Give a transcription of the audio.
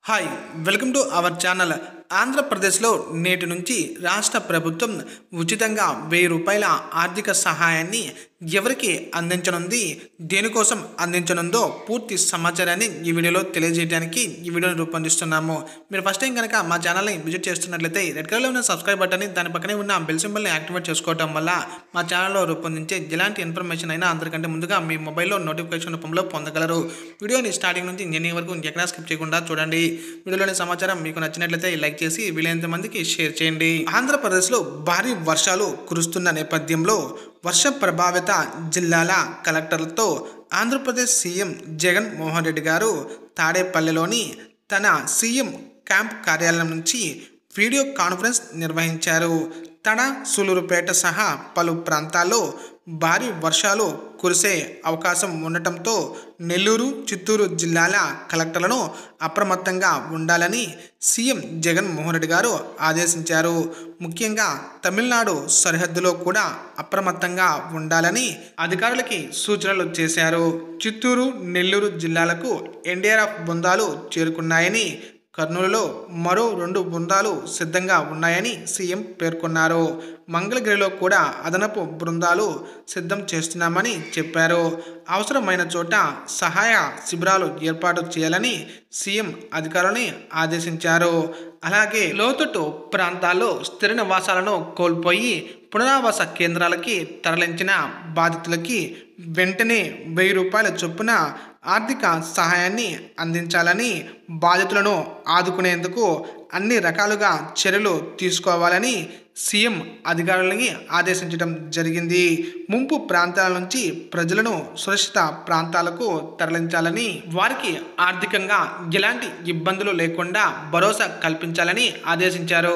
Hi welcome to our channel. ఆంధ్రప్రదేశ్లో నేటి నుంచి రాష్ట్ర ప్రభుత్వం ఉచితంగా 1000 రూపాయల ఆర్థిక సహాయాన్ని ఎవరికి అందించనుంది, దేనికోసం అందించనుందో పూర్తి సమాచారాన్ని ఈ వీడియోలో తెలియజేయడానికి ఈ వీడియోని రూపొందిస్తున్నాము. మీరు ఫస్ట్ టైం కనుక మా ఛానల్ని విజిట్ చేస్తున్నట్లయితే రెడ్ కలర్లో ఉన్న సబ్స్క్రైబ్ బటన్ని, దాని పక్కనే ఉన్న బెల్ సింబల్ని యాక్టివేట్ చేసుకోవడం వల్ల మా ఛానల్లో రూపొందించే ఎలాంటి ఇన్ఫర్మేషన్ అయినా అందరికంటే ముందుగా మీ మొబైల్లో నోటిఫికేషన్ రూపంలో పొందగలరు. వీడియోని స్టార్టింగ్ నుంచి ఎండింగ్ వరకు ఎక్కడా స్కిప్ చేయకుండా చూడండి. వీడియోలోని సమాచారం మీకు నచ్చినట్లయితే లైక్ చేసి వీలైనంత మందికి షేర్ చేయండి. ఆంధ్రప్రదేశ్లో భారీ వర్షాలు కురుస్తున్న నేపథ్యంలో వర్ష ప్రభావిత జిల్లాల కలెక్టర్లతో ఆంధ్రప్రదేశ్ సీఎం జగన్ మోహన్ రెడ్డి గారు తాడేపల్లిలోని తన సీఎం క్యాంప్ కార్యాలయం నుంచి వీడియో కాన్ఫరెన్స్ నిర్వహించారు. తన సూలూరుపేట సహా పలు ప్రాంతాల్లో భారీ వర్షాలు కురిసే అవకాశం ఉండటంతో నెల్లూరు, చిత్తూరు జిల్లాల కలెక్టర్లను అప్రమత్తంగా ఉండాలని సీఎం జగన్ మోహన్ రెడ్డి గారు ఆదేశించారు. ముఖ్యంగా తమిళనాడు సరిహద్దులో కూడా అప్రమత్తంగా ఉండాలని అధికారులకి సూచనలు చేశారు. చిత్తూరు, నెల్లూరు జిల్లాలకు ఎన్డీఆర్ఎఫ్ బృందాలు చేరుకున్నాయని, కర్నూలులో మరో 2 బృందాలు సిద్ధంగా ఉన్నాయని సీఎం పేర్కొన్నారు. మంగళగిరిలో కూడా అదనపు బృందాలు సిద్ధం చేస్తున్నామని చెప్పారు. అవసరమైన చోట సహాయ శిబిరాలు ఏర్పాటు చేయాలని సీఎం అధికారులని ఆదేశించారు. అలాగే లోతట్టు ప్రాంతాల్లో స్థిర నివాసాలను కోల్పోయి పునరావాస కేంద్రాలకి తరలించిన బాధితులకి వెంటనే 1000 రూపాయల చొప్పున ఆర్థిక సహాయాన్ని అందించాలని, బాధితులను ఆదుకునేందుకు అన్ని రకాలుగా చర్యలు తీసుకోవాలని సీఎం అధికారులని ఆదేశించడం జరిగింది. ముంపు ప్రాంతాల నుంచి ప్రజలను సురక్షిత ప్రాంతాలకు తరలించాలని, వారికి ఆర్థికంగా ఎలాంటి ఇబ్బందులు లేకుండా భరోసా కల్పించాలని ఆదేశించారు.